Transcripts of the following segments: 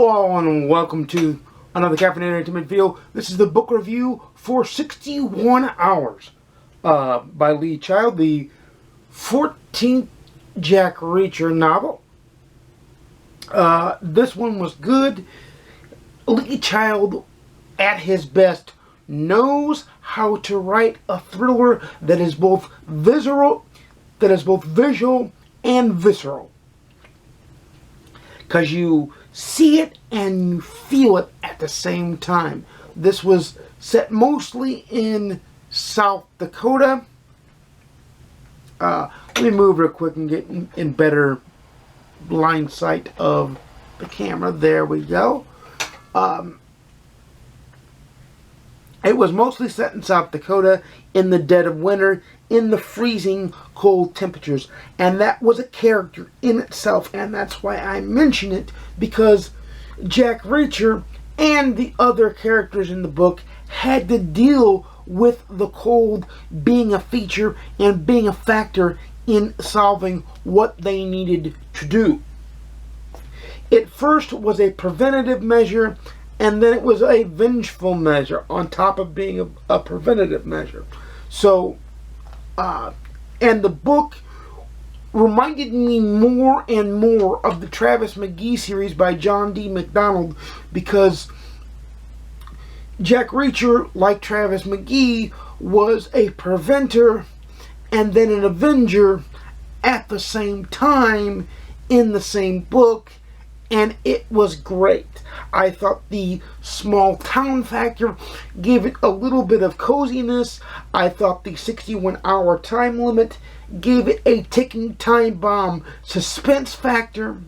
Hello and welcome to another Caffeinated Intimate Video. This is the book review for 61 Hours by Lee Child, the 14th Jack Reacher novel. This one was good. Lee Child, at his best, knows how to write a thriller that is both visual and visceral. Because you see it and you feel it at the same time. This was set mostly in South Dakota. Let me move real quick and get in better line sight of the camera. There we go. It was mostly set in South Dakota in the dead of winter, in the freezing cold temperatures. And that was a character in itself, and that's why I mention it, because Jack Reacher and the other characters in the book had to deal with the cold being a feature and being a factor in solving what they needed to do. It first was a preventative measure, and then it was a vengeful measure on top of being a preventative measure. So, and the book reminded me more and more of the Travis McGee series by John D. MacDonald, because Jack Reacher, like Travis McGee, was a preventer and then an avenger at the same time in the same book, and it was great. I thought the small town factor gave it a little bit of coziness. I thought the 61-hour time limit gave it a ticking time bomb suspense factor.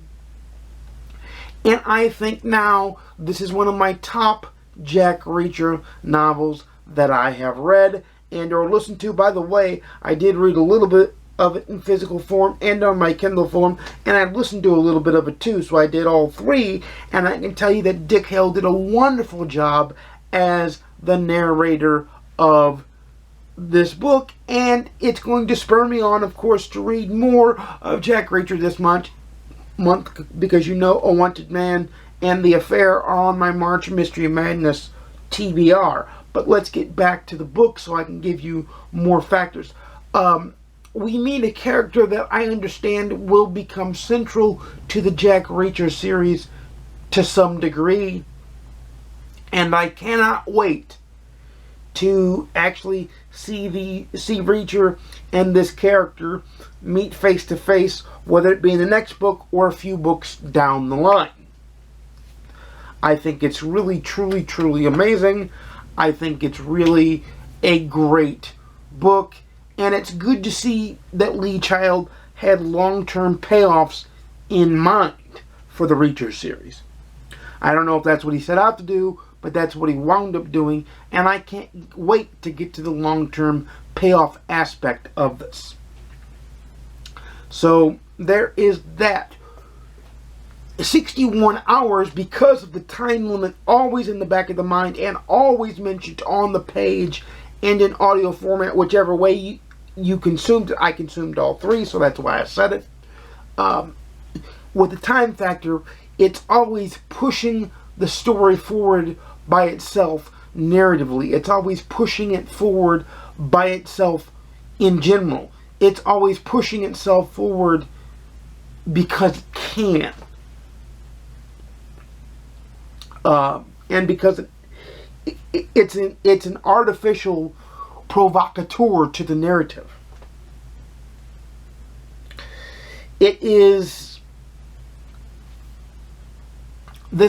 And I think now this is one of my top Jack Reacher novels that I have read and or listened to. By the way, I did read a little bit of it in physical form and on my Kindle form, and I listened to a little bit of it too, so I did all three, and I can tell you that Dick Hale did a wonderful job as the narrator of this book, and it's going to spur me on, of course, to read more of Jack Reacher this month, because you know A Wanted Man and The Affair are on my March Mystery Madness TBR. But let's get back to the book so I can give you more factors. We meet a character that I understand will become central to the Jack Reacher series to some degree. And I cannot wait to actually see Reacher and this character meet face to face, whether it be in the next book or a few books down the line. I think it's really, truly, truly amazing. I think it's really a great book. And it's good to see that Lee Child had long-term payoffs in mind for the Reacher series. I don't know if that's what he set out to do, but that's what he wound up doing. And I can't wait to get to the long-term payoff aspect of this. So there is that. 61 hours, because of the time limit always in the back of the mind and always mentioned on the page and in audio format, whichever way you consumed it. I consumed all three, so that's why I said it. With the time factor, it's always pushing the story forward by itself narratively. It's always pushing it forward by itself in general. It's always pushing itself forward because it can. And because it's an artificial provocateur to the narrative. This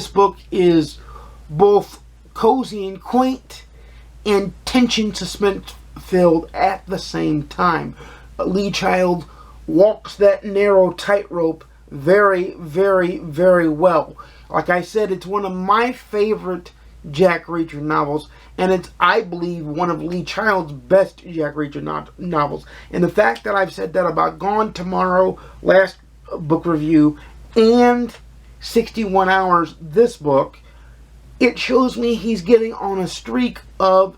book is both cozy and quaint and tension suspense filled at the same time. Lee Child walks that narrow tightrope very, very, very well. Like I said, it's one of my favorite Jack Reacher novels, and it's, I believe, one of Lee Child's best Jack Reacher novels. And the fact that I've said that about Gone Tomorrow, last book review, and 61 Hours, this book, it shows me he's getting on a streak of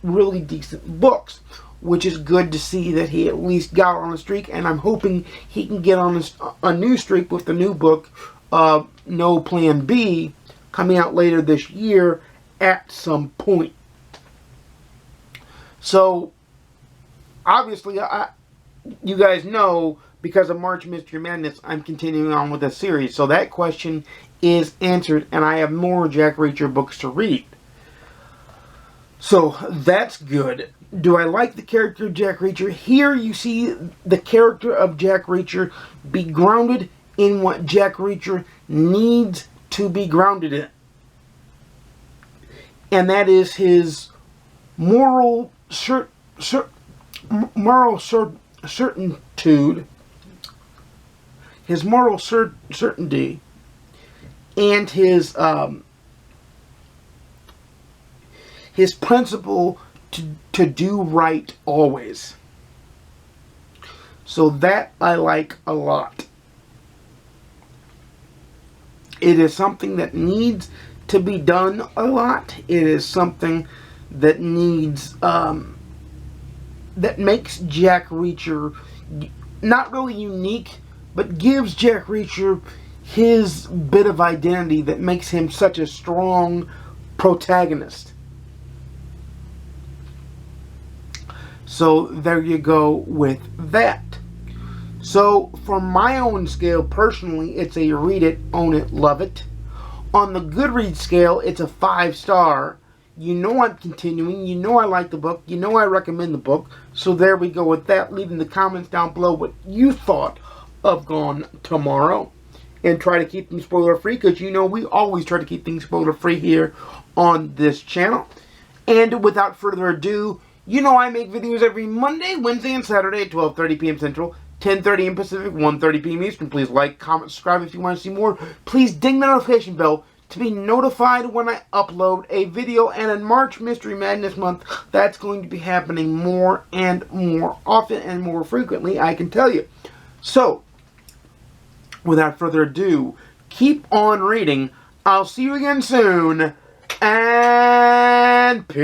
really decent books, which is good to see that he at least got on a streak, and I'm hoping he can get on a new streak with the new book, No Plan B, coming out later this year at some point. So, obviously, you guys know, because of March Mystery Madness, I'm continuing on with the series. So that question is answered, and I have more Jack Reacher books to read. So, that's good. Do I like the character of Jack Reacher? Here you see the character of Jack Reacher be grounded in what Jack Reacher needs to be grounded in. And that is his moral certitude, his moral certainty, and his principle to do right always. So that I like a lot. It is something that needs to be done a lot. It is something that needs, that makes Jack Reacher not really unique, but gives Jack Reacher his bit of identity that makes him such a strong protagonist. So there you go with that. So for my own scale, personally, it's a read it, own it, love it. On the GoodReads scale, it's a 5-star. You know I'm continuing. You know I like the book. You know I recommend the book. So there we go with that. Leave in the comments down below what you thought of Gone Tomorrow. And try to keep them spoiler free, because you know we always try to keep things spoiler free here on this channel. And without further ado, you know I make videos every Monday, Wednesday, and Saturday at 12:30 p.m. Central, 10:30 p.m. Pacific, 1:30 p.m. Eastern. Please like, comment, subscribe if you want to see more. Please ding the notification bell to be notified when I upload a video. And in March Mystery Madness month, that's going to be happening more and more often and more frequently, I can tell you. So, without further ado, keep on reading. I'll see you again soon. And peace.